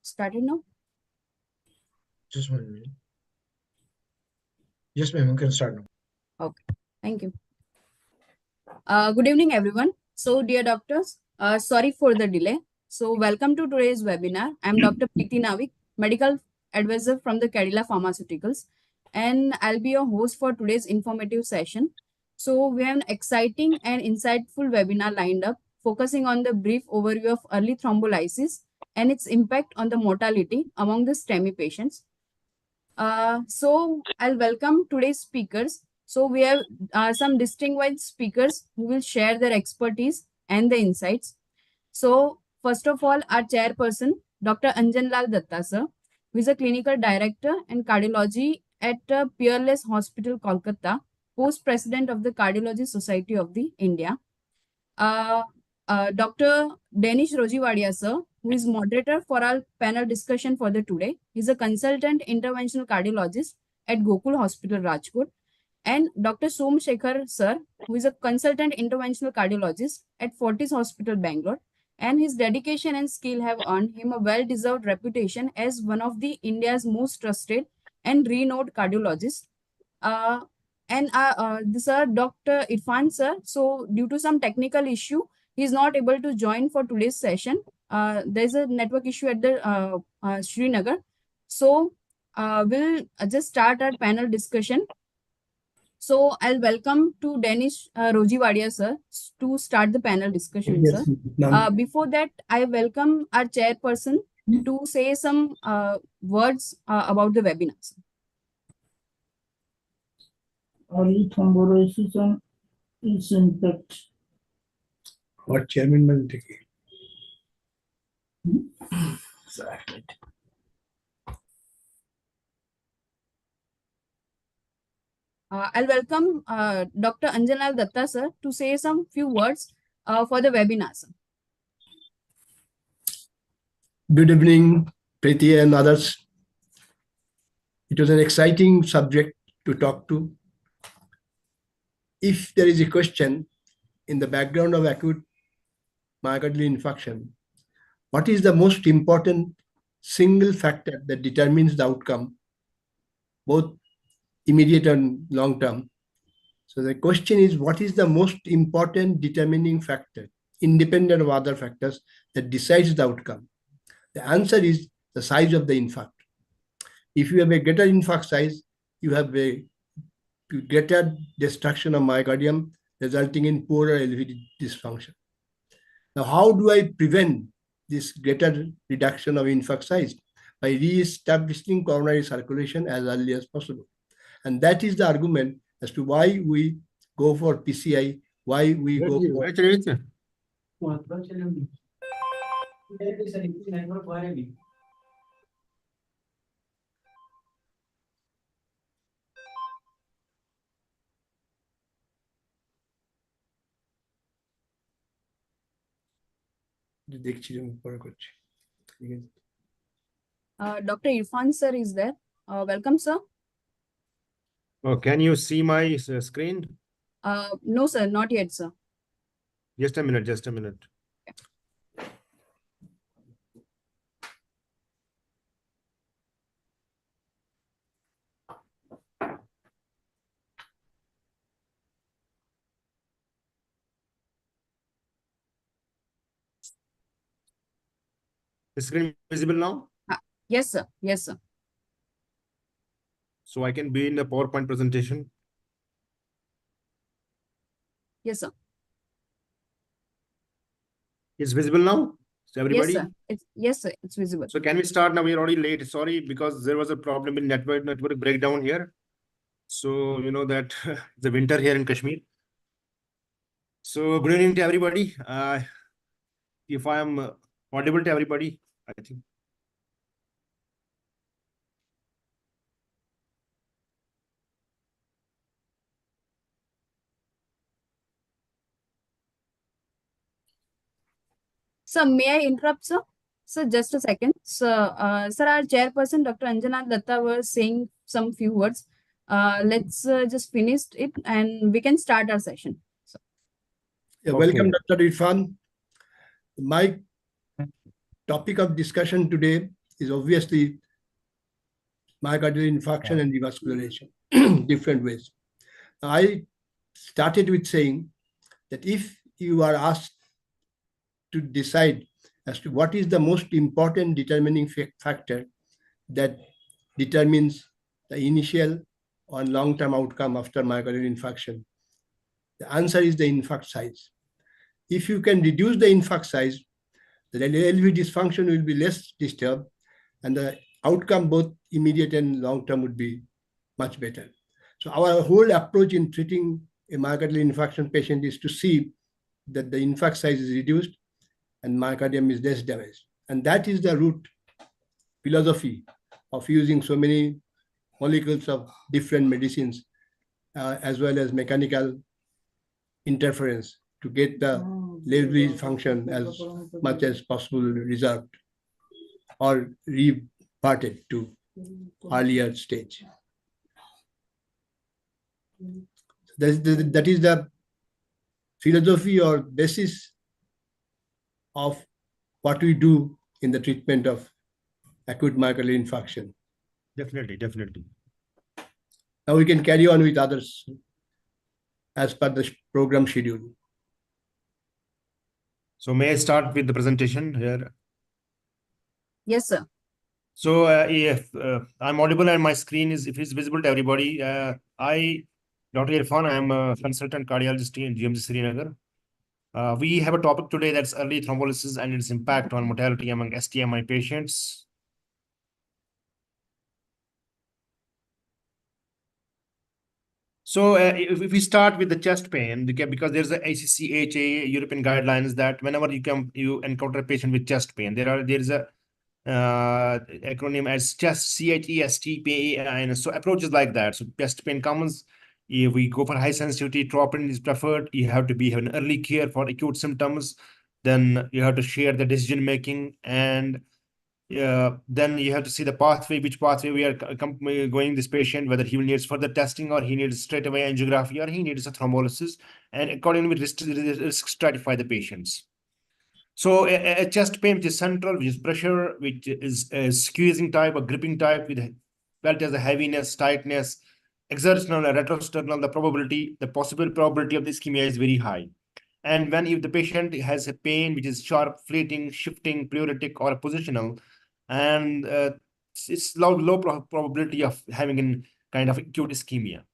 started now? Just 1 minute. Yes, ma'am, you can start now. Okay, thank you. Good evening, everyone. So, dear doctors, sorry for the delay. So, welcome to today's webinar. I'm Dr. Preeti Navik, medical advisor from the Cadila Pharmaceuticals, and I'll be your host for today's informative session. So, we have an exciting and insightful webinar lined up, focusing on the brief overview of early thrombolysis and its impact on the mortality among the STEMI patients. So I'll welcome today's speakers. So we have some distinguished speakers who will share their expertise and the insights. So first of all, our chairperson, Dr. Anjan Lal Datta sir, who is a clinical director in cardiology at Peerless Hospital, Kolkata, post-president of the Cardiology Society of the India. Dr. Danish Rojiwadia sir, who is moderator for our panel discussion for the today. He's a consultant interventional cardiologist at Gokul Hospital, Rajkot. And Dr. Som Shekhar sir, who is a consultant interventional cardiologist at Fortis Hospital, Bangalore. And his dedication and skill have earned him a well-deserved reputation as one of the India's most trusted and renowned cardiologists. This Dr. Irfan sir. So due to some technical issue, he is not able to join for today's session. There's a network issue at the Srinagar. So we'll just start our panel discussion. So I'll welcome to Danish Rojiwadia sir to start the panel discussion, Yes, sir. Before that, I welcome our chairperson to say some words about the webinar. Sir. Early thrombolysis and its impact. What chairman will take it? Exactly. I'll welcome Dr. Anjan Lal Datta sir to say some few words for the webinar, sir. Good evening, Preeti and others. It was an exciting subject to talk to. If there is a question in the background of acute myocardial infarction, what is the most important single factor that determines the outcome, both immediate and long term? So the question is, what is the most important determining factor, independent of other factors, that decides the outcome? The answer is the size of the infarct. If you have a greater infarct size, you have a greater destruction of myocardium, resulting in poorer LV dysfunction. Now, how do I prevent this greater reduction of infarct size? By re-establishing coronary circulation as early as possible. And that is the argument as to why we go for PCI, why we go for... Dr. Irfan sir is there. Welcome, sir. Oh, can you see my screen? No, sir, not yet, sir. Just a minute, just a minute. The screen visible now? Yes, sir. Yes, sir. So I can be in the PowerPoint presentation. Yes, sir. It's visible now? So everybody? Yes, sir. Yes, sir. It's visible. So can we start now? We're already late. Sorry, because there was a problem in network breakdown here. So you know that the winter here in Kashmir. So good evening to everybody. If I am audible to everybody, I think. Sir, may I interrupt, sir? Sir, just a second. Sir, our chairperson, Dr. Anjan Lal Datta, was saying some few words. Let's just finish it and we can start our session. So. Yeah, welcome, Dr. Irfan. My topic of discussion today is obviously myocardial infarction and revascularization, different ways. I started with saying that if you are asked to decide as to what is the most important determining factor that determines the initial or long-term outcome after myocardial infarction, the answer is the infarct size. If you can reduce the infarct size, the LV dysfunction will be less disturbed, and the outcome, both immediate and long-term, would be much better. So our whole approach in treating a myocardial infarction patient is to see that the infarct size is reduced and myocardium is less damaged. And that is the root philosophy of using so many molecules of different medicines, as well as mechanical interference to get the LV function as much as possible reserved or reverted to earlier stage. That is the philosophy or basis of what we do in the treatment of acute myocardial infarction. Definitely. Now we can carry on with others as per the program schedule. So may I start with the presentation here? Yes, sir. So if I'm audible and my screen is, if it's visible to everybody, Dr. Irfan, I'm a consultant cardiologist in GMC Srinagar. We have a topic today that's early thrombolysis and its impact on mortality among STMI patients. So if we start with the chest pain, because there's a ACC/AHA European guidelines that whenever you encounter a patient with chest pain, there is a acronym as chest, CHEST, so approaches like that. So chest pain comes, if we go for high sensitivity, troponin is preferred. You have to have an early care for acute symptoms. Then you have to share the decision making, and then you have to see the pathway, which pathway we are going this patient, whether he will needs further testing or he needs straight away angiography or he needs a thrombolysis, and accordingly risk stratify the patients. So a chest pain which is central, which is pressure, which is a squeezing type or gripping type, with felt as a heaviness, tightness, exertional and retrosternal, the possible probability of the ischemia is very high. And if the patient has a pain which is sharp, fleeting, shifting, pleuritic, or positional, and it's low probability of having a kind of acute ischemia.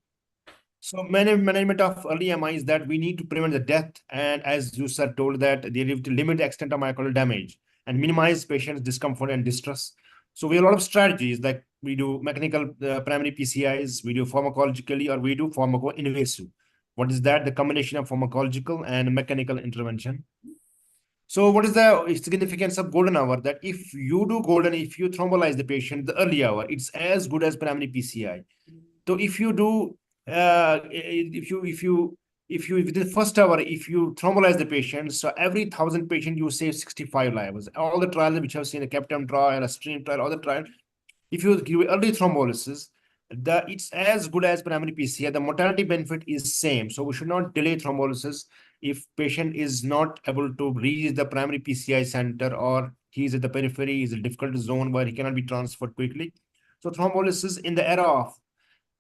So management of early MI is that we need to prevent the death, and as you sir told that they need to limit the extent of myocardial damage and minimize patient's discomfort and distress. So we have a lot of strategies, like we do mechanical primary PCIs, we do pharmacologically, or we do pharmaco-invasive. What is that? The combination of pharmacological and mechanical intervention. So what is the significance of golden hour? That if you thrombolize the patient the early hour, it's as good as primary PCI. So if you do, if you within the first hour, if you thrombolize the patient, so every 1,000 patient you save 65 lives. All the trials which have seen a CAPTAIN trial, a STREAM trial, all the trial, if you give early thrombolysis, it's as good as primary PCI. The mortality benefit is same. So we should not delay thrombolysis if patient is not able to reach the primary PCI center, or he is at the periphery, is a difficult zone where he cannot be transferred quickly. So thrombolysis in the era of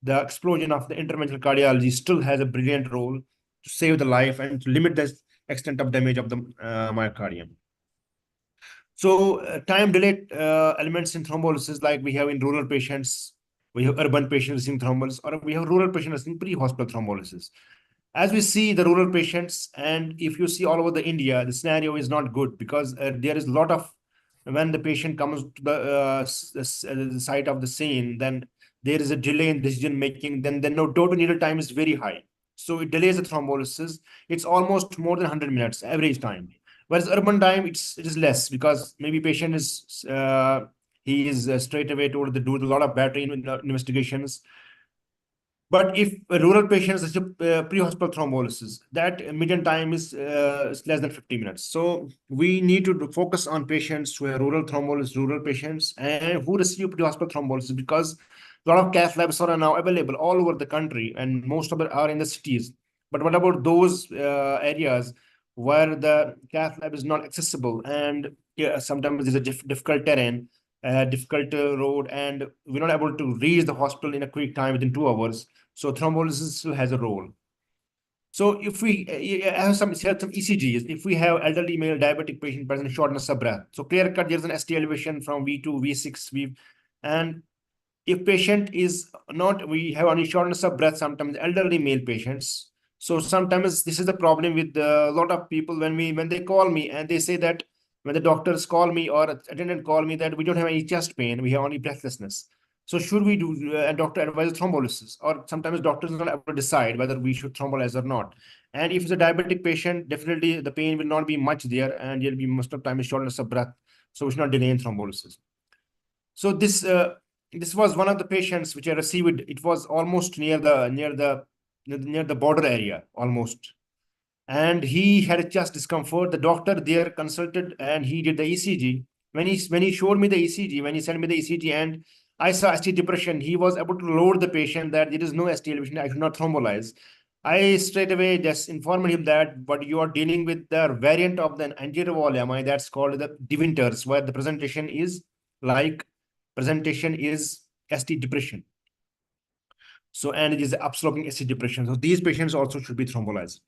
the explosion of the interventional cardiology still has a brilliant role to save the life and to limit the extent of damage of the myocardium. So time delayed elements in thrombolysis, like we have in rural patients, we have urban patients receiving thrombolysis, or we have rural patients receiving pre-hospital thrombolysis. As we see the rural patients, and if you see all over the India, the scenario is not good, because there is a lot of, when the patient comes to the site of the scene, then there is a delay in decision making, then the total needle time is very high. So it delays the thrombolysis. It's almost more than 100 minutes average time. Whereas urban time, it is less, because maybe patient is he is straight away told to do a lot of battery investigations. But if a rural patient is pre-hospital thrombolysis, that median time is less than 50 minutes. So we need to focus on patients who are rural patients, and who receive pre-hospital thrombolysis, because a lot of cath labs are now available all over the country, and most of them are in the cities. But what about those areas where the cath lab is not accessible, and sometimes there's a difficult terrain, difficult road, and we're not able to reach the hospital in a quick time within 2 hours. So thrombolysis still has a role. So if we have some ECGs, if we have elderly male diabetic patient present shortness of breath, so clear cut, there's an ST elevation from V2, V6, and if patient is not, we have only shortness of breath, sometimes elderly male patients. So sometimes this is the problem with a lot of people when they call me and they say that when the doctors call me or attendant call me that we don't have any chest pain, we have only breathlessness. So should we do, a doctor advises thrombolysis, or sometimes doctors are not able to decide whether we should thrombolyze or not. And if it's a diabetic patient, definitely the pain will not be much there, and you'll be most of the time is shortness of breath. So we should not delay in thrombolysis. So this was one of the patients which I received. It was almost near the border area, almost. And he had a chest discomfort. The doctor there consulted and he did the ECG. When he showed me the ECG, when he sent me the ECG and I saw ST depression, he was able to load the patient that there is no ST elevation, I should not thrombolyze. I straight away just informed him that but you are dealing with the variant of the anterior wall MI that's called the De Winters, where the presentation is ST depression. So, and it is upsloping ST depression. So these patients also should be thrombolyzed.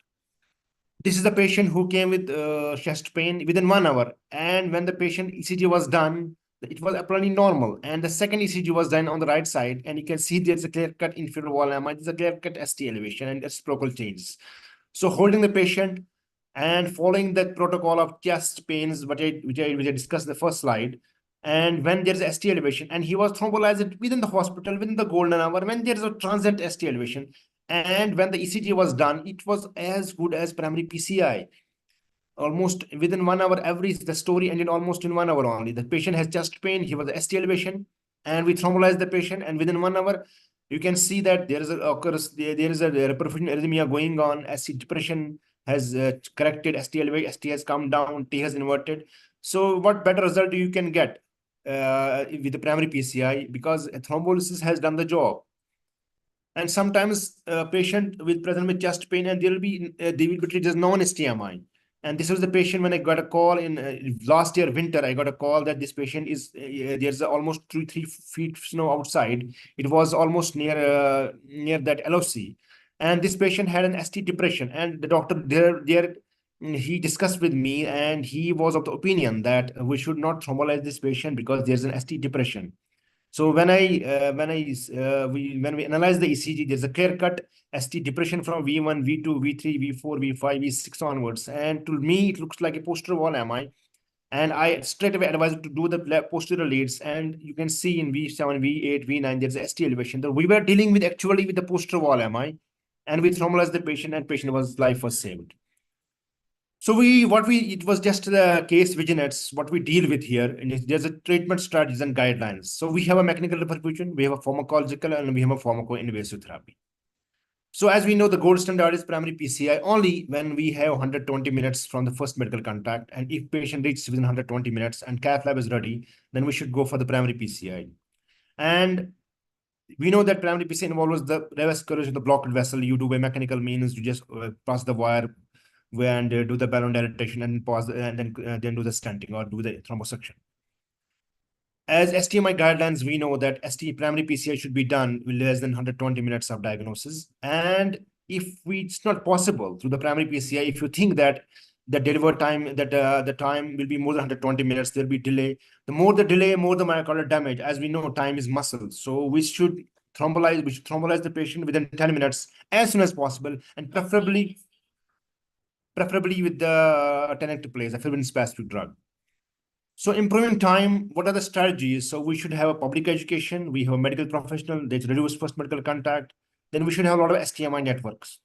This is the patient who came with chest pain within 1 hour. And when the patient ECG was done, it was apparently normal. And the second ECG was done on the right side. And you can see there's a clear-cut inferior wall MI. There's a clear-cut ST elevation and reciprocal changes. So holding the patient and following the protocol of chest pains, which I discussed in the first slide. And when there's a ST elevation, and he was thrombolyzed within the hospital, within the golden hour, when there's a transient ST elevation, and when the ECG was done, it was as good as primary PCI. Almost within 1 hour, the story ended almost in 1 hour only. The patient has chest pain, he was ST elevation, and we thrombolized the patient, and within 1 hour, you can see that there is a perfusion arrhythmia going on. ST depression has corrected, ST elevation, ST has come down, T has inverted. So what better result you can get with the primary PCI, because thrombolysis has done the job. And sometimes a patient with present with chest pain, and they will be treated as non-STMI. And this was the patient when I got a call in last year winter. I got a call that this patient is there's almost 3 feet snow outside. It was almost near that LOC, and this patient had an ST depression. And the doctor there he discussed with me, and he was of the opinion that we should not thrombolyze this patient because there's an ST depression. So when we analyze the ECG, there's a clear-cut ST depression from V1, V2, V3, V4, V5, V6 onwards. And to me, it looks like a posterior wall MI. And I straight away advised to do the posterior leads. And you can see in V7, V8, V9, there's a ST elevation. So we were dealing with actually with the posterior wall MI. And we thrombolized the patient, and life was saved. So it was just the case vignettes, what we deal with here, and there's a treatment strategies and guidelines. So we have a mechanical perfusion, we have a pharmacological, and we have a pharmaco-invasive therapy. So as we know, the gold standard is primary PCI only when we have 120 minutes from the first medical contact. And if patient reaches within 120 minutes and cath lab is ready, then we should go for the primary PCI. And we know that primary PCI involves the revascularization of the blocked vessel. You do by mechanical means, you just pass the wire and do the balloon dilatation and pause and then do the stenting or do the thrombosuction. As STMI guidelines, we know that primary PCI should be done with less than 120 minutes of diagnosis. And if it's not possible through the primary PCI, if you think that the delivery time, that the time will be more than 120 minutes, there'll be delay. The more the delay, more the myocardial damage. As we know, time is muscle. So we should thrombolyze the patient within 10 minutes as soon as possible, and preferably with the tenecteplase, a fibrin-specific drug. So improving time, what are the strategies? So we should have a public education. We have a medical professional. They reduce first medical contact. Then we should have a lot of STMI networks.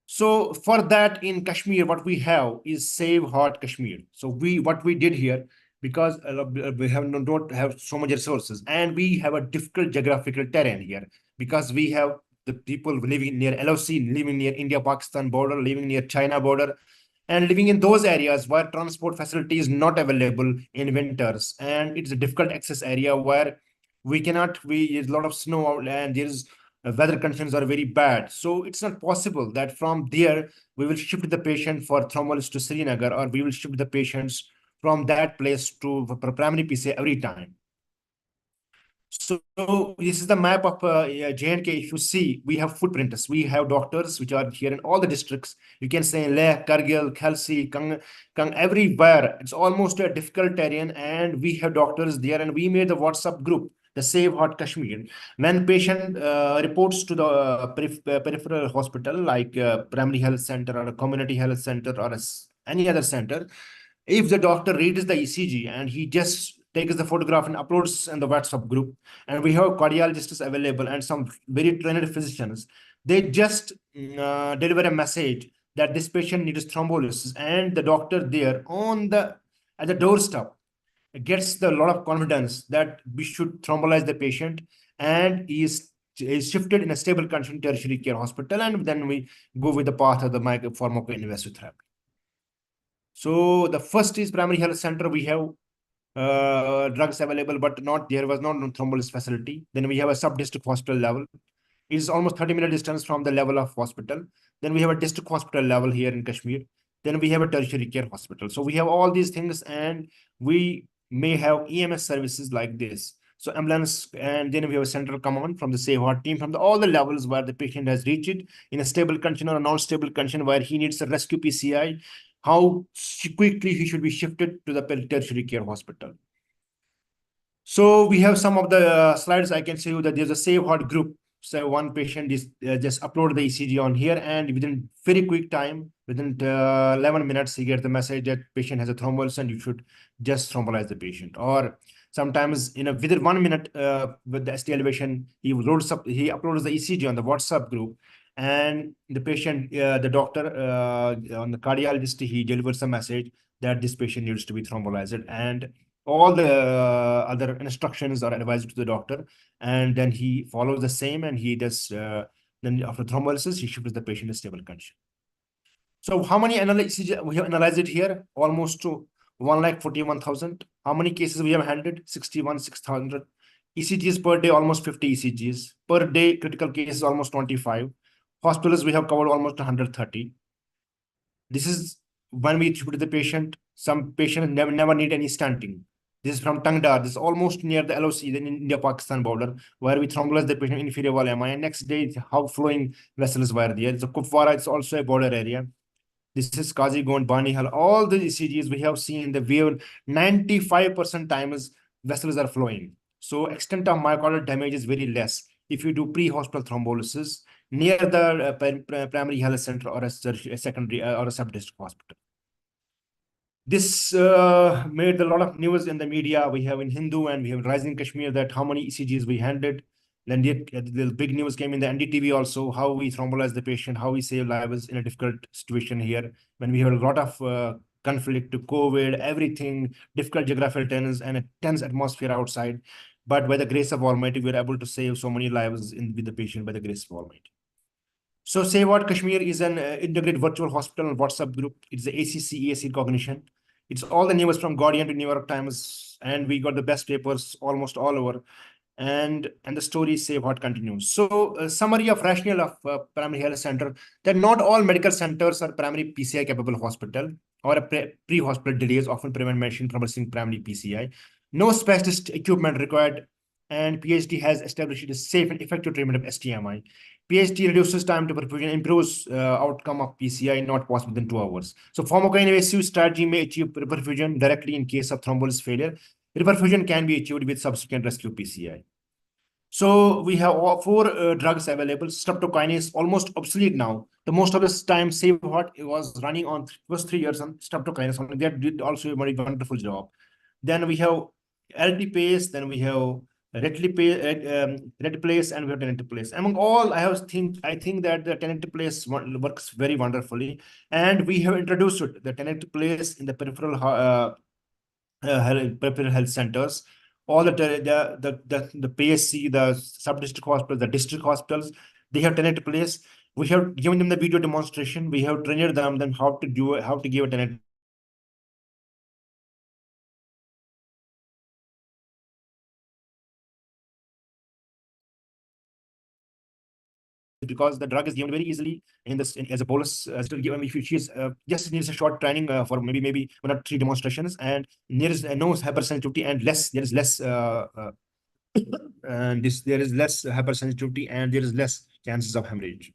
So for that, in Kashmir, what we have is Save Heart Kashmir. So what we did here, because we don't have so much resources, and we have a difficult geographical terrain here, because we have the people living near LOC, living near India-Pakistan border, living near China border, and living in those areas where transport facility is not available in winters. And it's a difficult access area where there's a lot of snow out, and there's weather conditions are very bad. So it's not possible that from there, we will shift the patient for thrombolysis to Srinagar, or we will shift the patients from that place to primary PCI every time. So this is the map of J&K. If you see, we have footprints. We have doctors which are here in all the districts. You can say Leh, Kargil, Khalsi, Kang, everywhere. It's almost a difficult terrain, and we have doctors there. And we made the WhatsApp group, the Save Heart Kashmir. When patient reports to the peripheral hospital, like primary health center or a community health center or any other center, if the doctor reads the ECG and he just takes the photograph and uploads in the WhatsApp group, and we have cardiologists available and some very trained physicians, they just deliver a message that this patient needs thrombolysis, and the doctor there at the doorstep gets the lot of confidence that we should thrombolyze the patient, and is shifted in a stable condition tertiary care hospital, and then we go with the path of the pharmacoinvasive therapy. So the first is primary health center. We have drugs available, but there was no thrombolysis facility. Then we have a sub-district hospital level. It is almost 30-minute distance from the level of hospital. Then we have a district hospital level here in Kashmir. Then we have a tertiary care hospital. So we have all these things, and we may have EMS services like this. So ambulance, and then we have a central command from the Save Heart team, from all the levels where the patient has reached it in a stable condition or a non-stable condition where he needs a rescue PCI, how quickly he should be shifted to the tertiary care hospital. So we have some of the slides. I can show you that there's a Save Heart group. So one patient is just upload the ECG on here, and within very quick time, within 11 minutes, he gets the message that patient has a thrombolysis and you should just thrombolyze the patient. Or sometimes within 1 minute with the ST elevation, he uploads the ECG on the WhatsApp group, and the patient, the doctor on the cardiologist, he delivers a message that this patient needs to be thrombolyzed, and all the other instructions are advised to the doctor, and then he follows the same, and he does then after thrombolysis he shifts the patient in stable condition. So how many analysis we have analyzed it here? Almost to 1,41,000. How many cases we have handled? 61,600. ECGs per day, almost 50 ECGs per day. Critical cases almost 25. Hospitals we have covered almost 130. This is when we treat the patient. Some patients never need any stanting. This is from Tangdar. This is almost near the LOC, the India-Pakistan border, where we thrombolyze the patient inferior wall MI. And next day, how flowing vessels were there. So Kupwara is also a border area. This is Kazigond, Banihal. All the ECGs we have seen, the wave 95% times vessels are flowing. So extent of myocardial damage is very less if you do pre-hospital thrombolysis near the primary health center or a secondary or a sub-district hospital. This made a lot of news in the media. We have in Hindu and we have Rising Kashmir that how many ECGs we handled. Then the big news came in the NDTV also, how we thrombolyze the patient, how we save lives in a difficult situation here. When we have a lot of conflict to COVID, everything, difficult geographical terrains and a tense atmosphere outside. But by the grace of Almighty, we were able to save so many lives with the patient by the grace of Almighty. So Save Heart Kashmir is an integrated virtual hospital WhatsApp group. It's the ACC EAC recognition. It's all the news from Guardian to New York Times, and we got the best papers almost all over. And the story Save Heart continues. So a summary of rationale of primary health center, that not all medical centers are primary PCI capable hospital, or a pre-hospital delays often prevent medicine from receiving primary PCI. No specialist equipment required, and PhD has established a safe and effective treatment of STMI. PhD reduces time to perfusion, improves outcome of PCI, not possible within 2 hours. So pharmacoinvasive strategy may achieve perfusion directly in case of thrombolysis failure. Reperfusion can be achieved with subsequent rescue PCI. So we have 4 drugs available. Streptokinase, almost obsolete now. The most of this time, Save Heart was running on first 3 years on streptokinase. That did also a very wonderful job. Then we have LT-PACE, then we have Retlipase, and we have Tenecteplase. Among all, I think that the Tenecteplase works very wonderfully, and we have introduced the Tenecteplase in the peripheral health centers. All the PSC, the sub-district hospitals, the district hospitals, they have Tenecteplase. We have given them the video demonstration. We have trained them how to give a Tenecteplase. because the drug is given very easily in this as a bolus. Still given if she is just needs a short training for maybe 1 or 3 demonstrations, and there is no hypersensitivity and there is less there is less hypersensitivity and there is less chances of hemorrhage.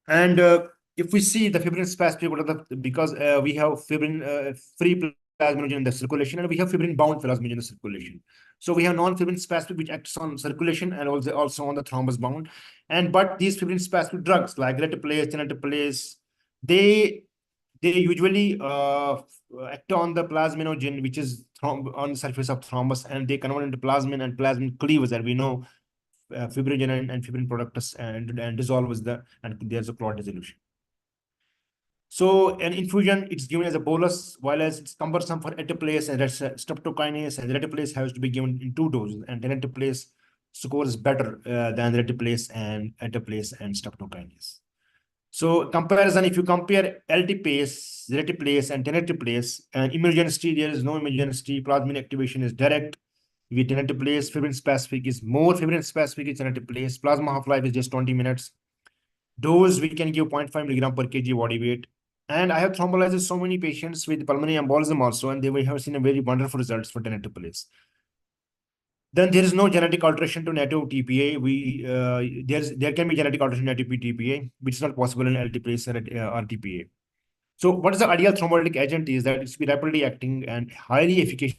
And if we see the fibrin spastic, because we have fibrin free plasminogen in the circulation and we have fibrin bound plasminogen in the circulation. So we have non-fibrin spastic which acts on circulation and also on the thrombus bound. But these fibrin spastic drugs like retiplase, teneliglipase, they usually act on the plasminogen which is on the surface of thrombus, and they convert into plasmin and plasmin cleavage, and we know fibrinogen and fibrin products and dissolves and there's a clot dissolution. So an infusion, it's given as a bolus, while as it's cumbersome for etiplase and streptokinase, and retiplase has to be given in 2 doses, and teneliglipase scores better than retiplase and etiplase and streptokinase. So comparison, if you compare LTPase, retiplase, and teneliglipase, and immunogenicity, there is no immunogenicity. Plasmin activation is direct. With teneliglipase, fibrin specific is more fibrin specific is teneliglipase. Plasma half-life is just 20 minutes. Dose we can give 0.5 milligram per kg body weight. And I have thrombolized so many patients with pulmonary embolism also, and they have seen a very wonderful results for teneliglipase. Then there is no genetic alteration to native TPA. There can be genetic alteration to native TPA, which is not possible in LTPase or TPA. So what is the ideal thrombolytic agent is that it's be rapidly acting and highly efficacious.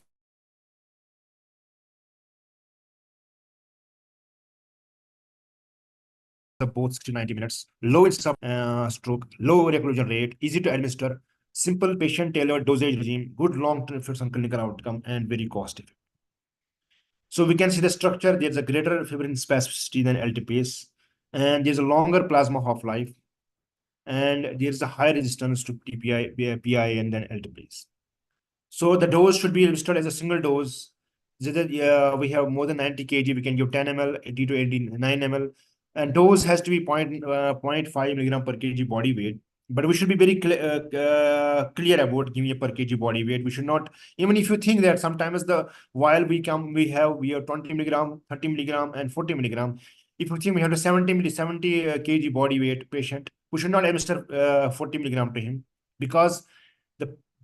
Both 60 to 90 minutes, low incidence of stroke, low reclusion rate, easy to administer, simple patient-tailored dosage regime, good long-term effects on clinical outcome, and very cost-effective. So we can see the structure. There's a greater fibrin specificity than LTPase, and there's a longer plasma half-life, and there's a high resistance to TPI, PI, and then LTPase. So the dose should be administered as a single dose. We have more than 90 kg, we can give 10 ml, 80 to 89 ml. And dose has to be 0.5 milligram per kg body weight. But we should be very clear about giving a per kg body weight. We should not, even if you think that sometimes while we have 20 milligram, 30 milligram, and 40 milligram. If you think we have a 70 kg body weight patient, we should not administer 40 milligram to him, because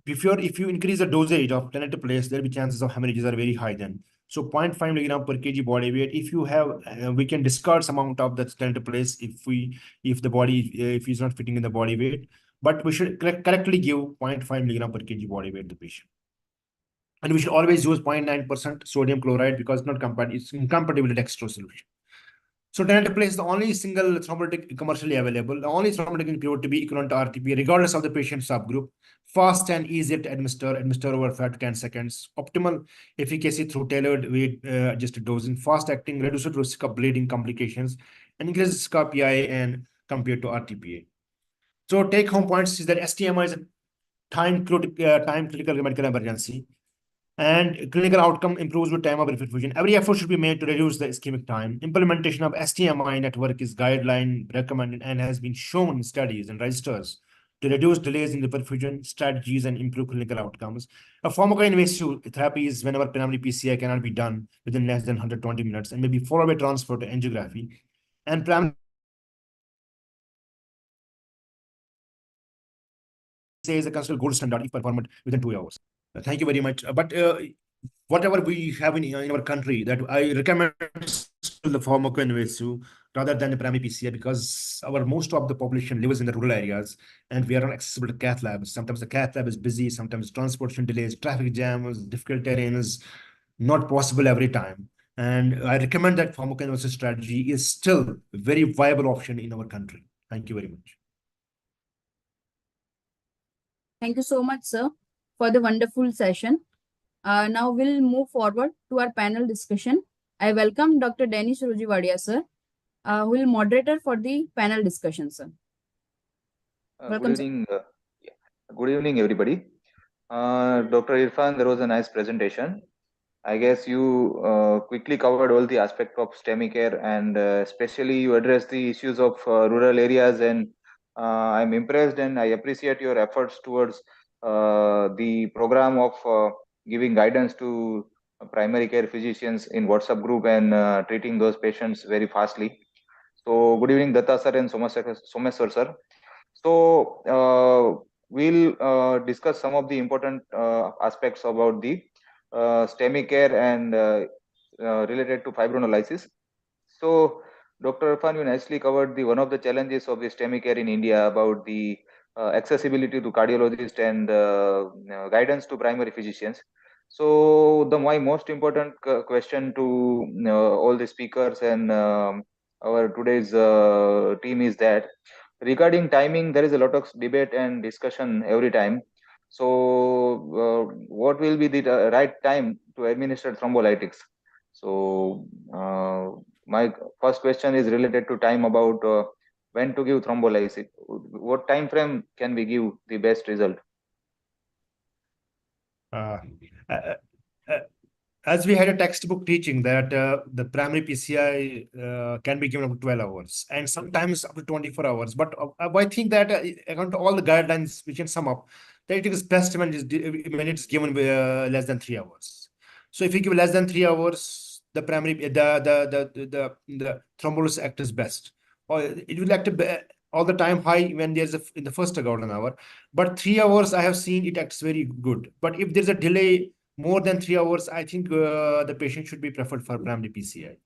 if you increase the dosage of teneliglipase, there will be chances of hemorrhages are very high then. So 0.5 milligram per kg body weight. If you have, we can discard some amount of that teneliglipase if he's not fitting in the body weight. But we should correctly give 0.5 milligram per kg body weight to the patient. And we should always use 0.9% sodium chloride because it's incompatible with dextrose solution. So teneliglipase is the only single thrombolytic commercially available, the only thrombolytic improved to be equivalent to RTP, regardless of the patient subgroup. Fast and easy to administer over 5 to 10 seconds. Optimal efficacy through tailored weight adjusted dosing. Fast acting, reduces risk of bleeding complications, and increases risk of PI and compared to RTPA. So take home points is that STMI is a time critical medical emergency. And clinical outcome improves with time of perfusion. Every effort should be made to reduce the ischemic time. Implementation of STMI network is guideline recommended and has been shown in studies and registers to reduce delays in the perfusion strategies and improve clinical outcomes. A pharmacoinvasive therapy is whenever pulmonary PCI cannot be done within less than 120 minutes and may be followed by transfer to angiography. And primary is a considered gold standard if performed within 2 hours. Thank you very much. But whatever we have in our country, that I recommend to the pharmacoinvasive rather than the primary PCI, because most of the population lives in the rural areas and we are not accessible to cath labs. Sometimes the cath lab is busy, sometimes transportation delays, traffic jams, difficult terrain is not possible every time. And I recommend that pharmacoinvasive strategy is still a very viable option in our country. Thank you very much. Thank you so much, sir, for the wonderful session. Now we'll move forward to our panel discussion. I welcome Dr. Danish Rujiwadia, sir, who will moderator for the panel discussion, sir. Welcome, good evening. Good evening, everybody. Dr. Irfan, there was a nice presentation. I guess you quickly covered all the aspects of STEMI care, and especially you addressed the issues of rural areas, and I'm impressed and I appreciate your efforts towards the program of giving guidance to primary care physicians in WhatsApp group and treating those patients very fastly. So good evening, Datta sir and Someswar sir. So we'll discuss some of the important aspects about the STEMI care and related to fibrinolysis. So Dr. Irfan, you nicely covered the one of the challenges of the STEMI care in India about the accessibility to cardiologists and guidance to primary physicians. So my most important question to all the speakers and our today's team is that regarding timing, there is a lot of debate and discussion every time. So what will be the right time to administer thrombolytics? So my first question is related to time about when to give thrombolysis. What time frame can we give the best result? Uh, uh, uh, as we had a textbook teaching that the primary PCI can be given up to 12 hours and sometimes up to 24 hours. But I think that according to all the guidelines, we can sum up that it is best when it's given less than 3 hours. So if you give less than 3 hours, the primary the thrombolysis act is best, or it will act all the time high when there's in the first golden hour. But 3 hours, I have seen it acts very good. But if there's a delay more than 3 hours, I think the patient should be preferred for primary PCI.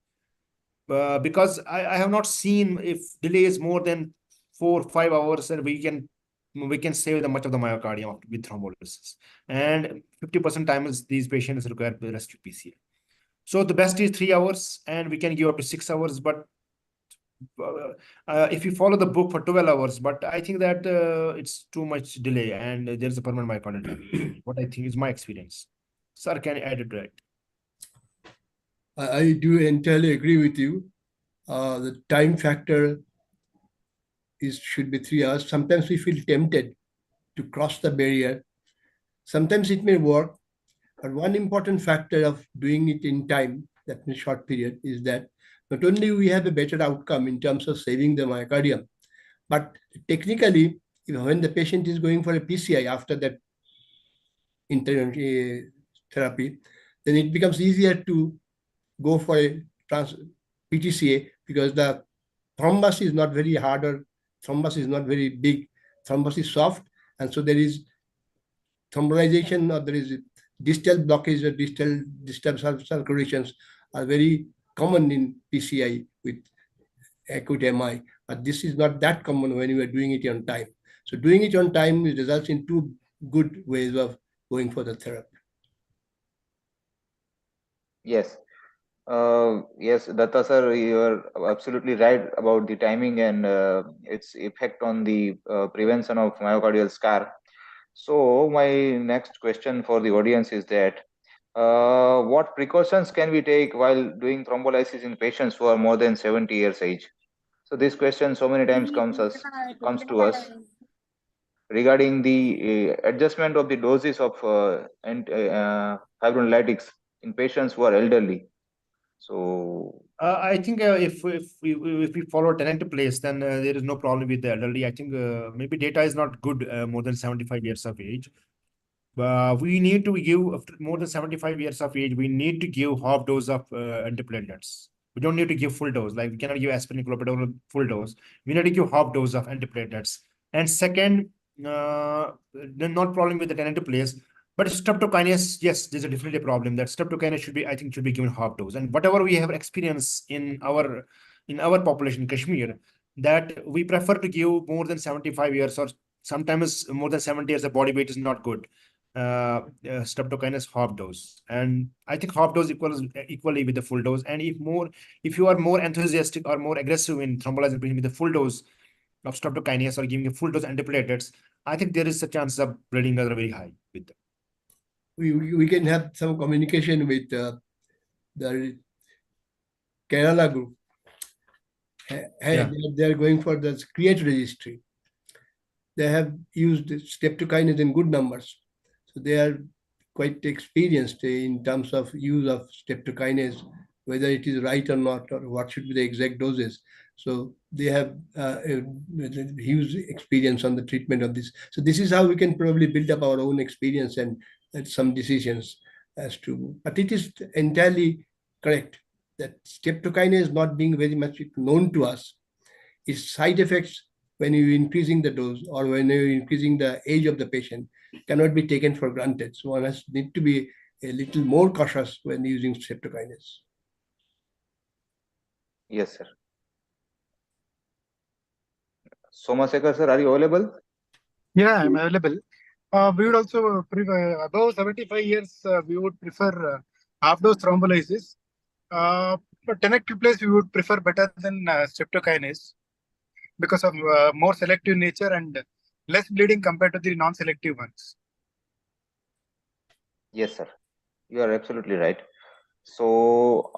Because I have not seen if delay is more than 4 or 5 hours, and we can save the much of the myocardium with thrombolysis. And 50% times these patients require rescue PCI. So the best is 3 hours, and we can give up to 6 hours. But if you follow the book for 12 hours, but I think that it's too much delay and there's a permanent myocardial. What I think is my experience. Sir, can you add it right? I do entirely agree with you. The time factor should be 3 hours. Sometimes we feel tempted to cross the barrier. Sometimes it may work, but one important factor of doing it in time, that means short period, is that not only we have a better outcome in terms of saving the myocardium, but technically, when the patient is going for a PCI after that therapy, then it becomes easier to go for a PTCA because the thrombus is not very hard or thrombus is not very big. Thrombus is soft, and so there is thrombolization or there is distal blockage or distal circulations are very common in PCI with acute MI, but this is not that common when you are doing it on time. So doing it on time results in two good ways of going for the therapy. Yes. Yes, Datta sir, you are absolutely right about the timing and its effect on the prevention of myocardial scar. So my next question for the audience is that what precautions can we take while doing thrombolysis in patients who are more than 70 years age? So this question so many times comes to us regarding the adjustment of the doses of fibrinolytics in patients who are elderly. So I think if we follow tenant place, then there is no problem with the elderly. I think maybe data is not good more than 75 years of age. We need to give after more than 75 years of age. We need to give half dose of antiplatelets. We don't need to give full dose. Like we cannot give aspirin, clopidogrel full dose. We need to give half dose of antiplatelets. And second, not problem with the tenant place. But streptokinase, yes, there's definitely a problem. That streptokinase should be given half dose. And whatever we have experience in our population, Kashmir, that we prefer to give more than 75 years or sometimes more than 70 years. The body weight is not good. Streptokinase half dose, and I think half dose equals equally with the full dose. And if you are more enthusiastic or more aggressive in thrombolizing patient with the full dose of streptokinase or giving a full dose antiplatelets, I think there is a chance of bleeding are very high with them. We can have some communication with the Kerala group. They are going for the CREATE registry. They have used streptokinase in good numbers. So they are quite experienced in terms of use of streptokinase, whether it is right or not, or what should be the exact doses. So they have a huge experience on the treatment of this. So this is how we can probably build up our own experience and some decisions. as to, but it is entirely correct that streptokinase not being very much known to us, its side effects when you're increasing the dose or when you're increasing the age of the patient cannot be taken for granted. So one has need to be a little more cautious when using streptokinase. Yes, sir. Somasekar, sir, are you available? Yeah, I'm available. We would also prefer above 75 years. We would prefer half-dose thrombolysis. But tenecteplase we would prefer better than streptokinase because of more selective nature and less bleeding compared to the non-selective ones. Yes, sir. You are absolutely right. So,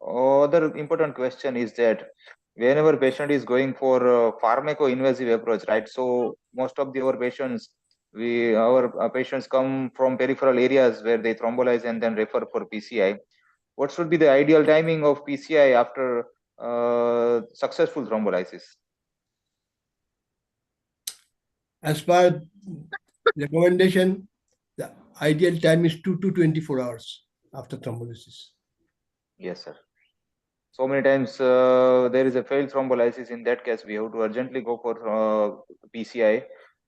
other important question is that whenever patient is going for a pharmaco-invasive approach, right? So most of our patients, our patients come from peripheral areas where they thrombolize and then refer for PCI. What should be the ideal timing of PCI after successful thrombolysis? As per recommendation, the ideal time is 2 to 24 hours after thrombolysis. Yes, sir. So many times there is a failed thrombolysis. In that case, we have to urgently go for PCI.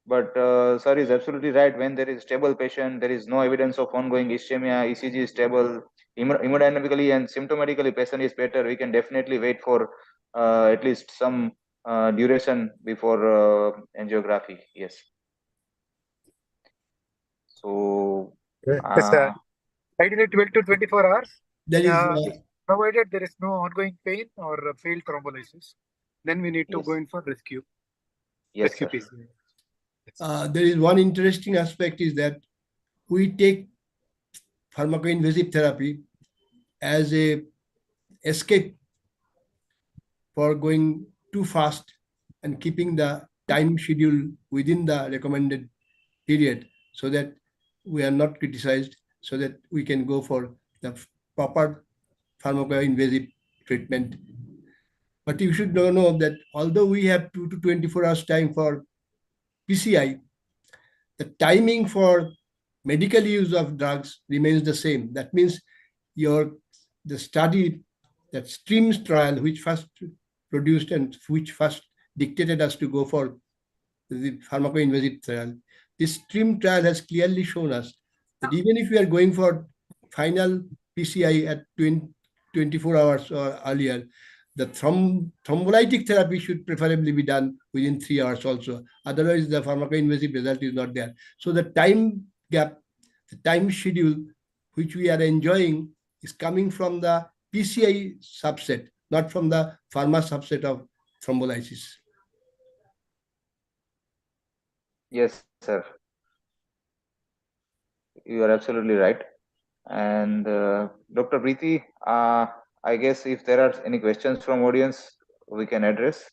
But sir is absolutely right. When there is stable patient, there is no evidence of ongoing ischemia, ECG is stable, hemodynamically and symptomatically patient is better, we can definitely wait for at least some duration before angiography. Yes. So Yes, ideally 12 to 24 hours. That is Provided there is no ongoing pain or failed thrombolysis, then we need to Yes. go in for rescue. yes, rescue sir. PCI. there is one interesting aspect is that we take pharmacoinvasive therapy as a escape for going too fast and keeping the time schedule within the recommended period so that we are not criticized, so that we can go for the proper pharmacoinvasive treatment. But you should know that although we have 2 to 24 hours time for PCI, the timing for medical use of drugs remains the same. That means the study, that STREAMS trial, which first produced and which first dictated us to go for the pharmacoinvasive trial, this STREAM trial has clearly shown us that even if we are going for final PCI at 24 hours or earlier, the thrombolytic therapy should preferably be done within 3 hours also. Otherwise, the pharmacoinvasive result is not there. So the time gap, the time schedule which we are enjoying is coming from the PCI subset, not from the pharma subset of thrombolysis. Yes, sir. You are absolutely right. And Dr. Preeti, I guess if there are any questions from audience, we can address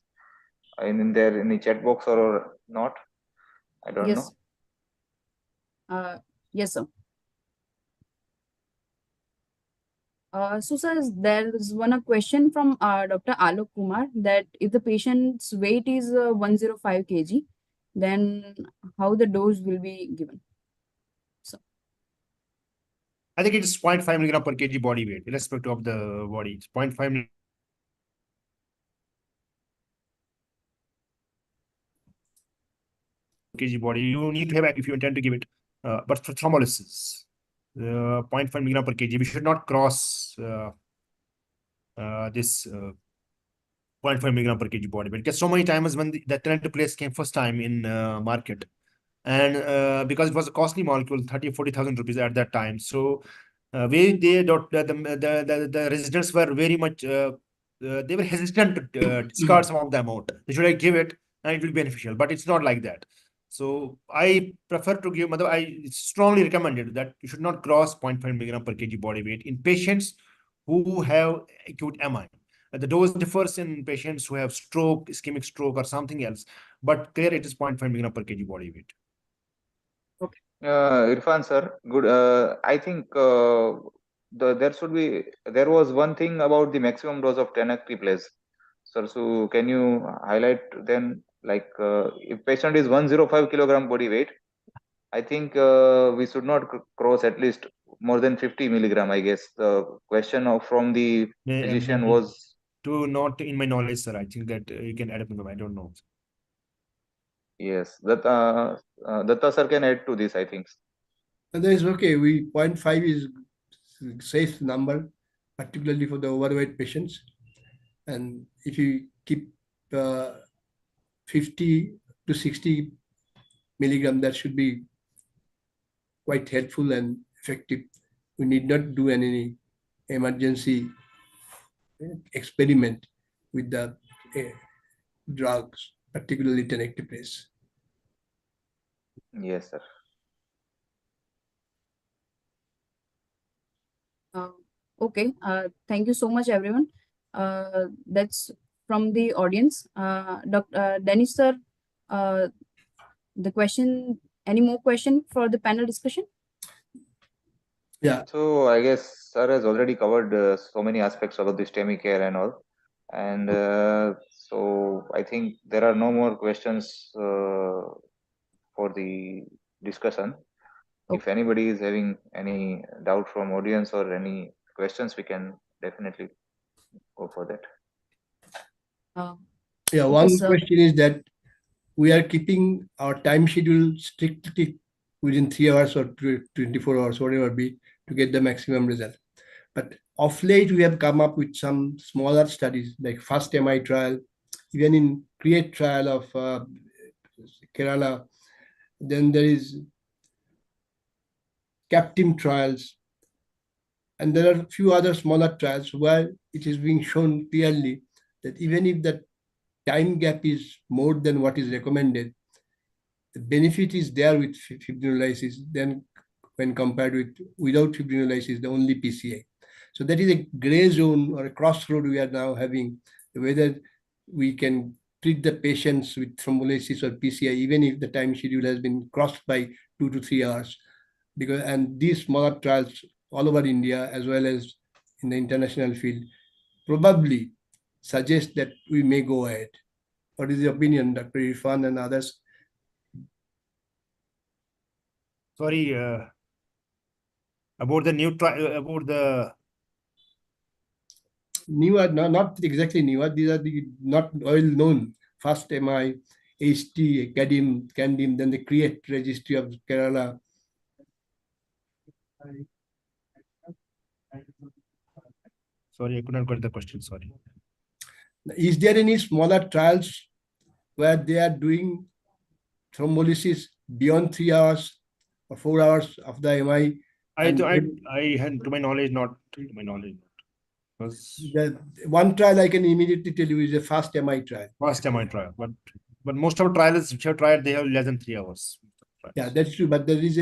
in there in the chat box or not. I don't Yes. know. Yes, sir. So, sir, there is a question from Dr. Alok Kumar that if the patient's weight is 105 kg, then how the dose will be given? I think it is 0.5 milligram per kg body weight, irrespective of the body. It's 0.5 kg body. You need to have, if you intend to give it, but for thrombolysis, 0.5 milligram per kg, we should not cross this 0.5 milligram per kg body weight. Because so many times when the tenecteplase came first time in market, and because it was a costly molecule, 30,000-40,000 rupees at that time. So the residents were very much they were hesitant to discard some of the amount. They should give it and it will be beneficial, but it's not like that. So I prefer to give, I strongly recommended that you should not cross 0.5 milligram per kg body weight in patients who have acute MI. The dose differs in patients who have stroke, ischemic stroke, or something else, but clear it is 0.5 milligram per kg body weight. Irfan sir, good. I think there was one thing about the maximum dose of tenecteplase. Sir, so can you highlight then, like if patient is 105 kilogram body weight I think we should not cross at least more than 50 milligram, I guess. The question from the physician was... To not in my knowledge, sir. I think that you can add up. I don't know. Yes, Datta sir can add to this, I think. And that is okay. 0.5 is safe number, particularly for the overweight patients. And if you keep 50 to 60 milligram, that should be quite helpful and effective. We need not do any emergency experiment with the drugs, particularly tenecteplase. Yes, sir. Okay. Thank you so much, everyone. That's from the audience. Dr. Dennis, sir, the question, any more question for the panel discussion? Yeah. So I guess sir has already covered so many aspects about the STEMI care and all. And so I think there are no more questions for the discussion. Okay. If anybody is having any doubt from audience or any questions, we can definitely go for that. Yeah, okay, one sir. question is that we are keeping our time schedule strictly within 3 hours or 24 hours, whatever it be, to get the maximum result. But of late, we have come up with some smaller studies like FAST-MI trial, even in CREATE trial of Kerala. Then there is CAPTIM trials. And there are a few other smaller trials where it is being shown clearly that even if the time gap is more than what is recommended, the benefit is there with fibrinolysis than when compared with without fibrinolysis, the only PCI. So that is a gray zone or a crossroad we are now having, whether we can treat the patients with thrombolysis or PCI, even if the time schedule has been crossed by 2 to 3 hours. And these smaller trials all over India, as well as in the international field, probably suggest that we may go ahead. What is the opinion, Dr. Irfan and others? Sorry, about the new trial, about the Newer, not exactly newer. These are the not well-known FAST-MI, HT, CANDIM, then the CREATE registry of Kerala. Sorry, I could not get the question. Sorry. Is there any smaller trials where they are doing thrombolysis beyond 3 hours or 4 hours of the MI? I had, to my knowledge, not to my knowledge. Because The one trial I can immediately tell you is a FAST-MI trial. FAST-MI trial, but most of the trials which have tried, they have less than 3 hours. Yeah, that's true. But there is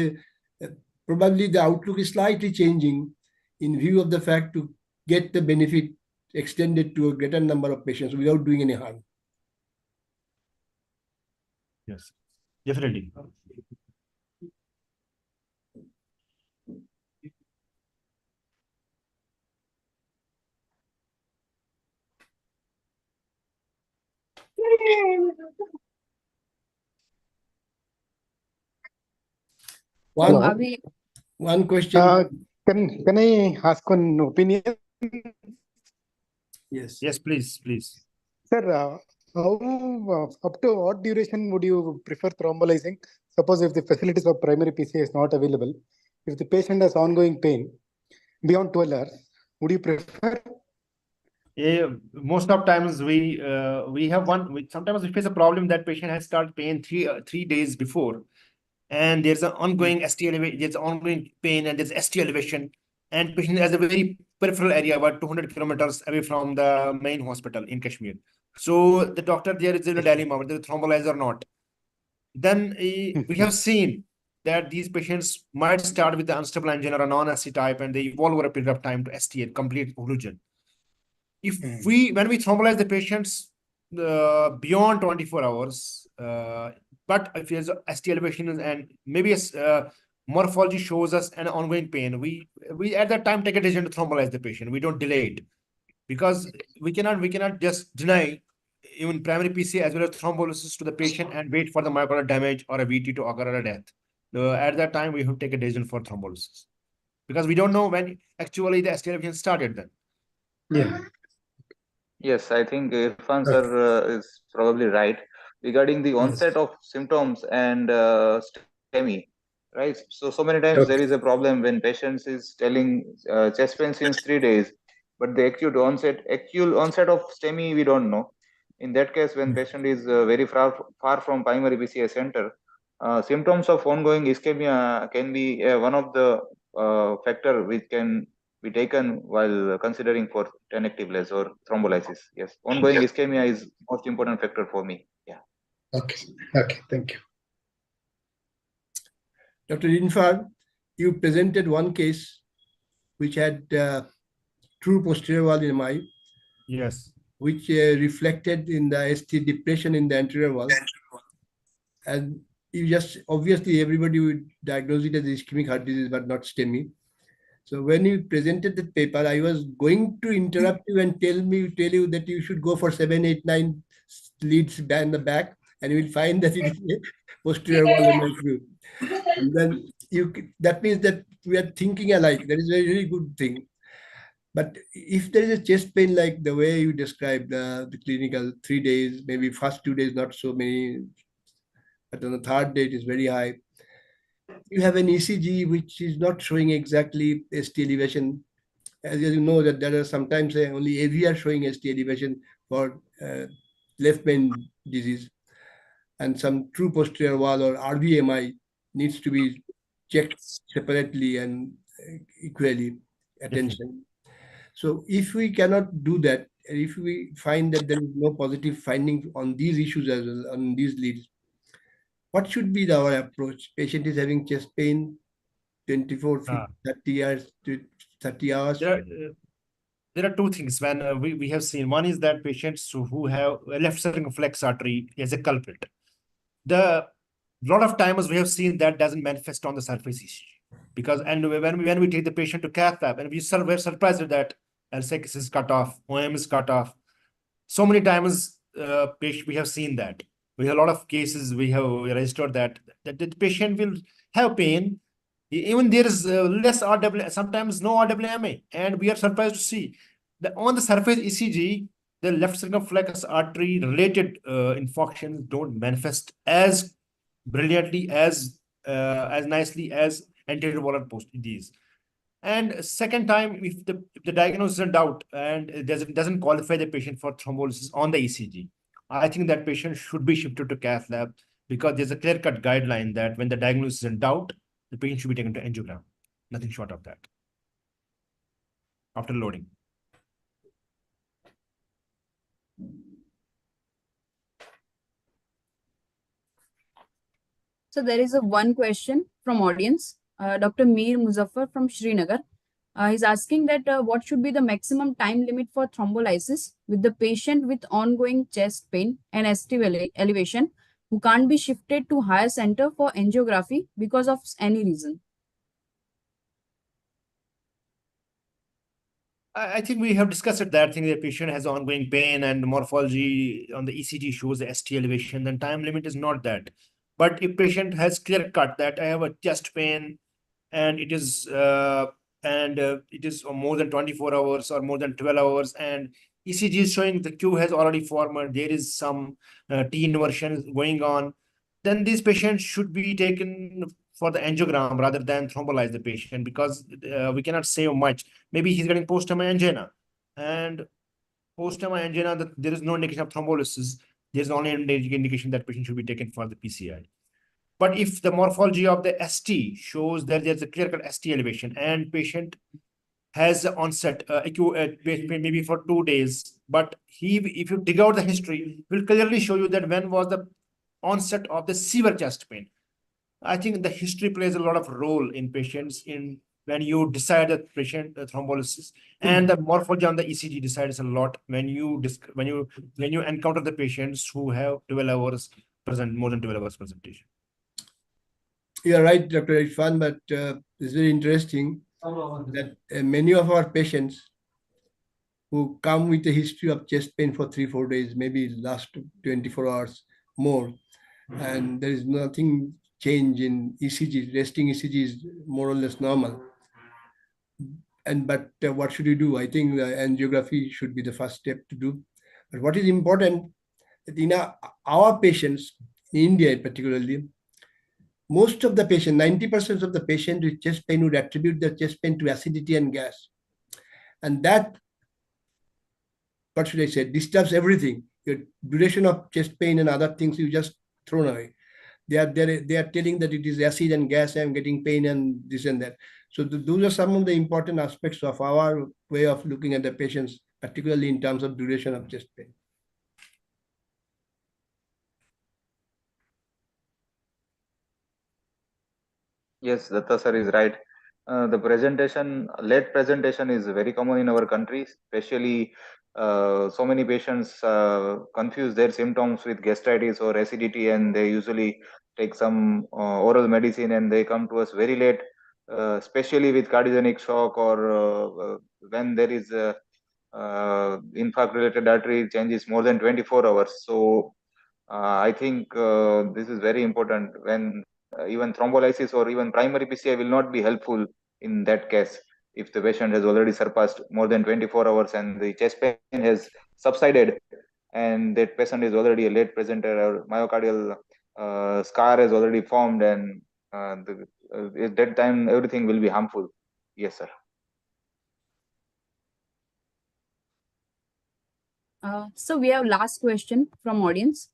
probably the outlook is slightly changing in view of the fact to get the benefit extended to a greater number of patients without doing any harm. Yes, definitely. Hello. One question. Can I ask one opinion? Yes. Yes, please. Sir, up to what duration would you prefer thrombolizing? Suppose if the facilities of primary PCI is not available, if the patient has ongoing pain beyond 12 hours, would you prefer? Most of times we have sometimes we face a problem that patient has started pain 3 days before, and there's an ongoing ST elevation, there's ongoing pain, and there's ST elevation, and patient has a very peripheral area about 200 kilometers away from the main hospital in Kashmir. So the doctor there is in a dilemma whether to thrombolize or not. Then we have seen that these patients might start with the unstable angina or a non-ST type, and they evolve over a period of time to ST and complete occlusion. When we thrombolize the patients beyond 24 hours, but if there's ST elevation and maybe morphology shows us an ongoing pain, we at that time take a decision to thrombolize the patient. We don't delay it, because we cannot just deny even primary PCI as well as thrombolysis to the patient and wait for the myocardial damage or a VT to occur or a death. at that time we have to take a decision for thrombolysis because we don't know when actually the ST elevation started then. Yeah. Yes, I think Irfan Okay. sir is probably right regarding the Yes. onset of symptoms and STEMI, right? So many times there Okay. is a problem when patients is telling chest pain since 3 days, but the acute onset of STEMI we don't know. In that case, when patient is very far from primary PCI center, symptoms of ongoing ischemia can be one of the factor which can be taken while considering for tenectiveness or thrombolysis. Yes, ongoing ischemia is most important factor for me. Yeah. Okay. Okay. Thank you. Dr. Irfan, you presented one case which had true posterior wall MI, Yes. which reflected in the ST depression in the anterior wall. And you just, obviously, everybody would diagnose it as ischemic heart disease, but not STEMI. So when you presented the paper, I was going to interrupt you and tell you that you should go for 7, 8, 9 leads in the back, and you will find that it is a posterior wall MI. And then that means that we are thinking alike. That is a very good thing. But if there is a chest pain like the way you described the clinical 3 days, maybe first 2 days not so many, but on the third day it is very high. You have an ECG which is not showing exactly ST elevation. As you know that there are sometimes only AV are showing ST elevation for left main disease, and some true posterior wall or RVMI needs to be checked separately and equally attention. So if we cannot do that, if we find that there is no positive finding on these issues as well, on these leads, what should be our approach? Patient is having chest pain 24, 30 hours to 30 hours. There are two things when we have seen. One is that patients who have a left circumflex artery as a culprit. The lot of times we have seen that doesn't manifest on the surface ECG because when we take the patient to cath lab and we're surprised that L6 is cut off, OM is cut off. So many times we have seen that. We have a lot of cases we have registered that the patient will have pain. Even there is less RW, sometimes no RWMA, and we are surprised to see that on the surface ECG, the left circumflex artery related infarctions don't manifest as brilliantly as nicely as anterior wall post these. And second time, if the diagnosis is in doubt and it doesn't qualify the patient for thrombolysis on the ECG, I think that patient should be shifted to cath lab because there's a clear-cut guideline that when the diagnosis is in doubt, the patient should be taken to angiogram. Nothing short of that. After loading. So there is one question from audience. Dr. Mir Muzaffar from Srinagar. He's asking that what should be the maximum time limit for thrombolysis with the patient with ongoing chest pain and ST elevation who can't be shifted to higher center for angiography because of any reason? I think we have discussed that thing. The patient has ongoing pain and morphology on the ECG shows the ST elevation, then time limit is not that. But if patient has clear cut that I have a chest pain and it is more than 24 hours or more than 12 hours and ECG is showing the Q has already formed, there is some T inversion going on, then these patients should be taken for the angiogram rather than thrombolize the patient because we cannot save much. Maybe he's getting post-MI angina, and post-MI angina, there is no indication of thrombolysis. There's only an indication that patient should be taken for the PCI. But if the morphology of the ST shows that there's a clear-cut ST elevation and patient has onset maybe for 2 days, but if you dig out the history, will clearly show you that when was the onset of the severe chest pain. I think the history plays a lot of role in patients in when you decide that patient thrombolysis, and the morphology on the ECG decides a lot when you encounter the patients who have 12 hours more than 12 hours presentation. You're right, Dr. Irfan, but it's very interesting that many of our patients who come with a history of chest pain for 3-4 days, maybe last 24 hours more, and there is nothing change in ECG. Resting ECG is more or less normal. But what should you do? I think angiography should be the first step to do. But what is important, that in our patients, in India particularly, most of the patients, 90% of the patients with chest pain would attribute their chest pain to acidity and gas. And that, what should I say, disturbs everything. Your duration of chest pain and other things you just thrown away. They are telling that it is acid and gas, I'm getting pain and this and that. So those are some of the important aspects of our way of looking at the patients, particularly in terms of duration of chest pain. Yes, Datta sir is right. The late presentation is very common in our country, especially so many patients confuse their symptoms with gastritis or acidity, and they usually take some oral medicine and they come to us very late, especially with cardiogenic shock or when there is infarct related artery changes more than 24 hours. So I think this is very important when even thrombolysis or even primary PCI will not be helpful in that case if the patient has already surpassed more than 24 hours and the chest pain has subsided and that patient is already a late presenter or myocardial scar has already formed, and at that time everything will be harmful. Yes, sir. So we have last question from audience.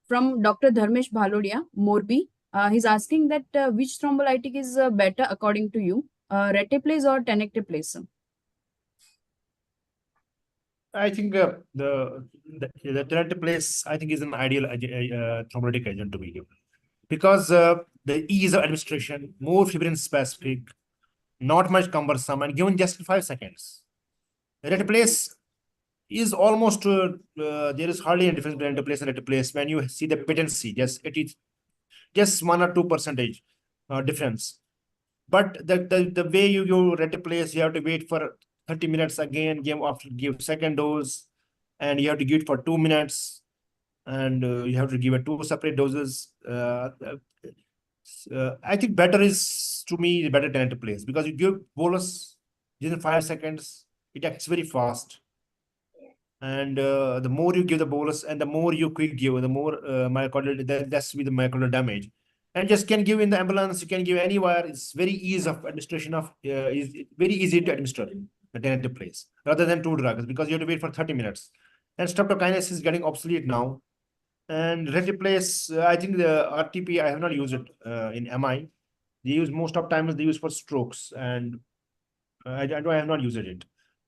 From Dr. Dharmesh Bhalodia, Morbi. He's asking that which thrombolytic is better according to you, Reteplase or Tenecteplase? I think the Tenecteplase, I think, is an ideal thrombolytic agent to be given because the ease of administration, more fibrin specific, not much cumbersome, and given just in 5 seconds. Reteplase is almost there is hardly any difference between Reteplase and Reteplase when you see the patency, just 1 or 2% difference. But the way you Reteplase, you have to wait for 30 minutes again, give second dose, and you have to give it for 2 minutes, and you have to give it 2 separate doses. I think better is, to me, better Tenecteplase because you give bolus within 5 seconds, it acts very fast. And the more you give the bolus and the more you quick give, the more myocardial, that's with the myocardial damage. And just can give in the ambulance, you can give anywhere. It's very easy of administration of, is very easy to administer the Tenecteplase rather than 2 drugs because you have to wait for 30 minutes. And streptokinase is getting obsolete now. And Reteplase, I think the RTP, I have not used it in MI. They use most of times they use for strokes, and I have not used it.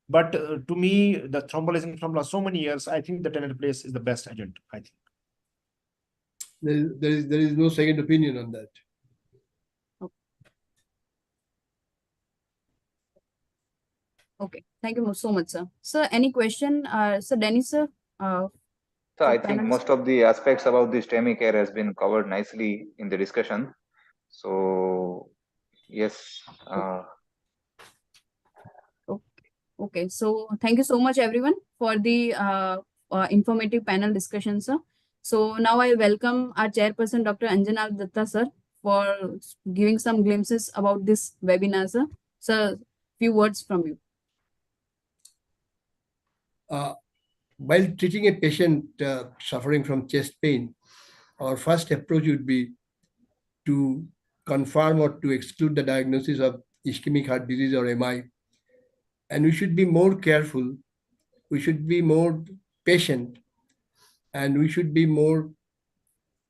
But to me, the thrombolysis from last so many years, I think the Tenecteplase is the best agent. I think there is no second opinion on that. Okay, thank you so much, sir. Sir, any question? Sir, Dennis, sir? So I think most of the aspects about the STEMI care has been covered nicely in the discussion. So yes. Okay, so thank you so much, everyone, for the informative panel discussion, sir. So now I welcome our chairperson, Dr. Anjanal Datta, sir, for giving some glimpses about this webinar, sir. Sir, few words from you. While treating a patient suffering from chest pain, our first approach would be to confirm or to exclude the diagnosis of ischemic heart disease or MI. And we should be more careful, we should be more patient, and we should be more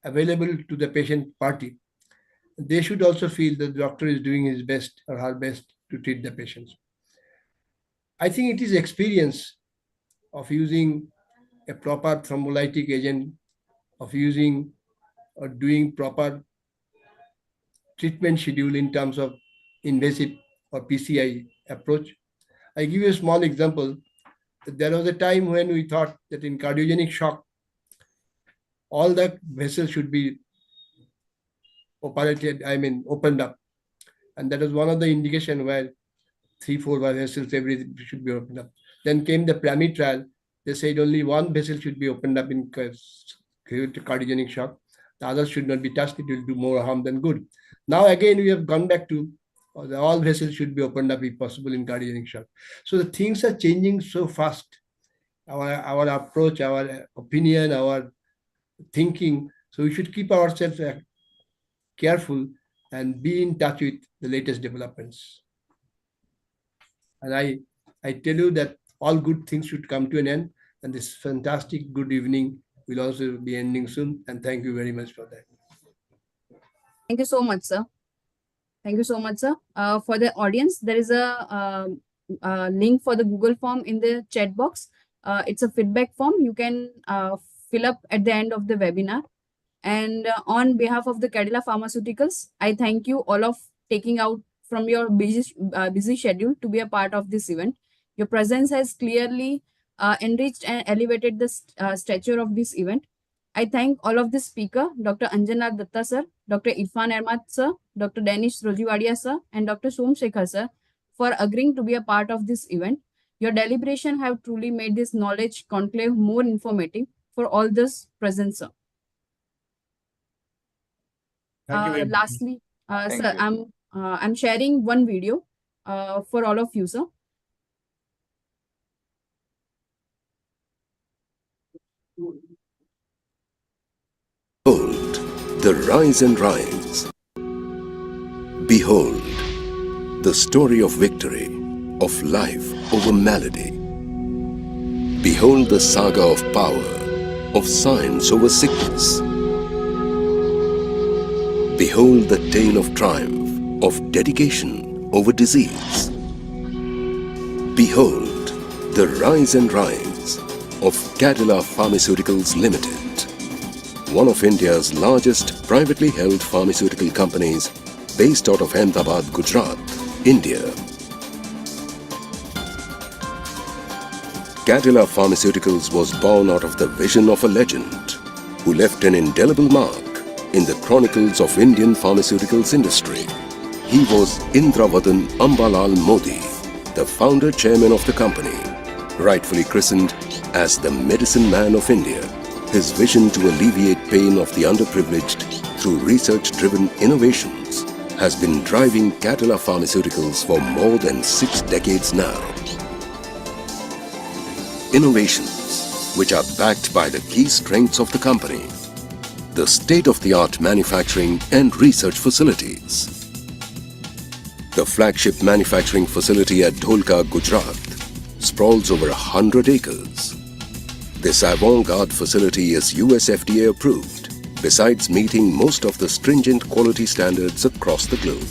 available to the patient party. They should also feel that the doctor is doing his best or her best to treat the patients. I think it is experience of using a proper thrombolytic agent, of using or doing proper treatment schedule in terms of invasive or PCI approach. I give you a small example. There was a time when we thought that in cardiogenic shock, all the vessels should be opened up. And that was one of the indication where 3-4 vessels, everything should be opened up. Then came the PRAMI trial. They said only one vessel should be opened up in cardiogenic shock. The others should not be touched. It will do more harm than good. Now again, we have gone back to all vessels should be opened up if possible in cardiogenic shock. So the things are changing so fast. Our approach, our opinion, our thinking. So we should keep ourselves careful and be in touch with the latest developments. And I tell you that all good things should come to an end, and this fantastic good evening will also be ending soon. And thank you very much for that. Thank you so much, sir. Thank you so much, sir. For the audience, there is a link for the Google form in the chat box. It's a feedback form you can fill up at the end of the webinar. And on behalf of the Cadila Pharmaceuticals, I thank you all of taking out from your busy schedule to be a part of this event. Your presence has clearly enriched and elevated the stature of this event. I thank all of the speaker, Dr. Anjana Datta sir, Dr. Irfan Ahmad sir, Dr. Danish Rojiwadia sir, and Dr. Somsekhar sir for agreeing to be a part of this event. Your deliberation have truly made this knowledge conclave more informative for all those present, sir. Thank you very much. Lastly, Thank sir, you. I'm sharing one video for all of you, sir. Behold, the rise and rise. Behold, the story of victory, of life over malady. Behold the saga of power, of science over sickness. Behold the tale of triumph, of dedication over disease. Behold the rise and rise of Cadila Pharmaceuticals Limited, one of India's largest privately held pharmaceutical companies based out of Ahmedabad, Gujarat, India. Cadila Pharmaceuticals was born out of the vision of a legend who left an indelible mark in the chronicles of Indian pharmaceuticals industry. He was Indravadan Ambalal Modi, the founder chairman of the company, rightfully christened as the medicine man of India. His vision to alleviate pain of the underprivileged through research-driven innovations has been driving Cadila Pharmaceuticals for more than 6 decades now. Innovations which are backed by the key strengths of the company, the state-of-the-art manufacturing and research facilities. The flagship manufacturing facility at Dholka, Gujarat, sprawls over 100 acres. This avant-garde facility is US FDA approved, besides meeting most of the stringent quality standards across the globe.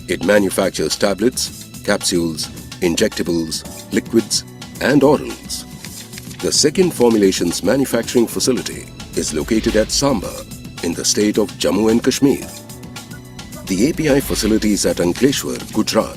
It manufactures tablets, capsules, injectables, liquids, and orals. The second formulations manufacturing facility is located at Samba in the state of Jammu and Kashmir. The API facilities at Ankleshwar, Gujarat,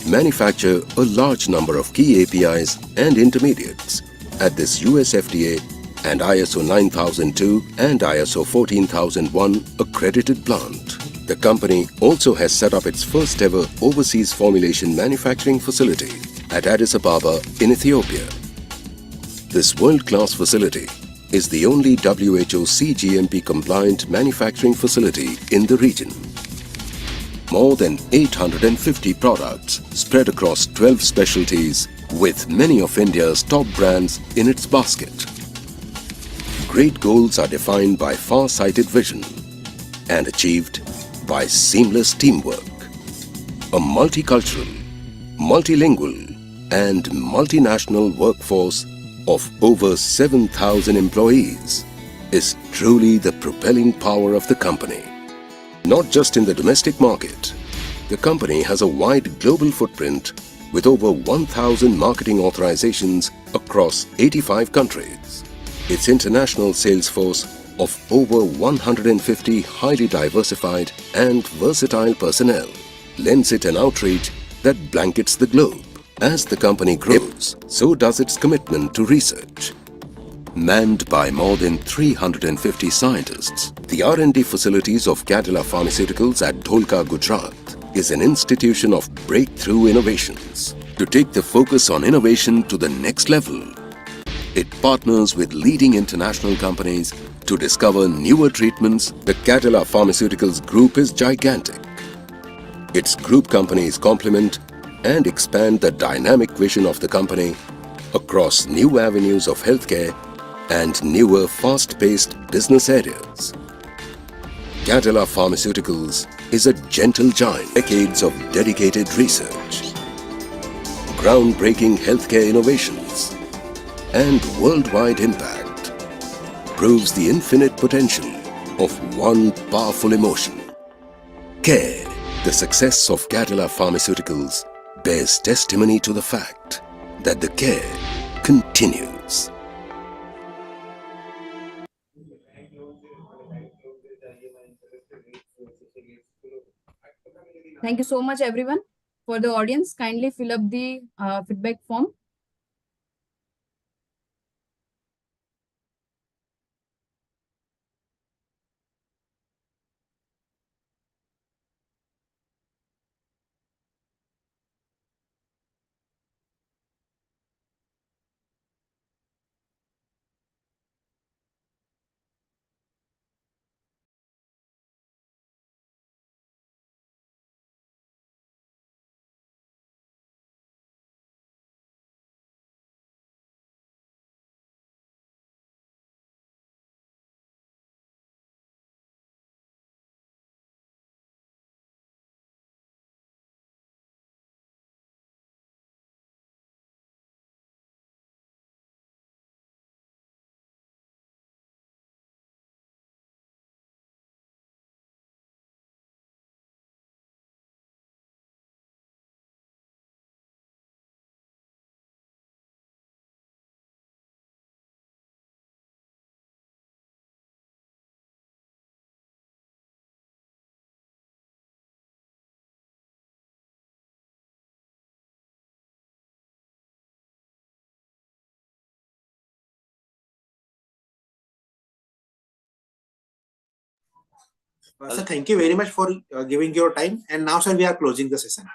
manufacture a large number of key APIs and intermediates at this US FDA and ISO 9002 and ISO 14001 accredited plant. The company also has set up its first ever overseas formulation manufacturing facility at Addis Ababa in Ethiopia. This world-class facility is the only WHO CGMP compliant manufacturing facility in the region. More than 850 products spread across 12 specialties with many of India's top brands in its basket. Great goals are defined by far-sighted vision and achieved by seamless teamwork. A multicultural, multilingual and multinational workforce of over 7,000 employees is truly the propelling power of the company. Not just in the domestic market, the company has a wide global footprint with over 1,000 marketing authorizations across 85 countries. Its international sales force of over 150 highly diversified and versatile personnel lends it an outreach that blankets the globe. As the company grows, so does its commitment to research. Manned by more than 350 scientists, the R&D facilities of Cadila Pharmaceuticals at Dholka, Gujarat is an institution of breakthrough innovations. To take the focus on innovation to the next level, it partners with leading international companies To discover newer treatments, the Cadila Pharmaceuticals Group is gigantic. Its group companies complement and expand the dynamic vision of the company across new avenues of healthcare and newer fast-paced business areas. Cadila Pharmaceuticals is a gentle giant. Decades of dedicated research, groundbreaking healthcare innovations, and worldwide impact proves the infinite potential of one powerful emotion. Care. The success of Cadila Pharmaceuticals bears testimony to the fact that the care continues. Thank you so much, everyone. For the audience, kindly fill up the feedback form. Sir, thank you very much for giving your time. And now, sir, we are closing the session.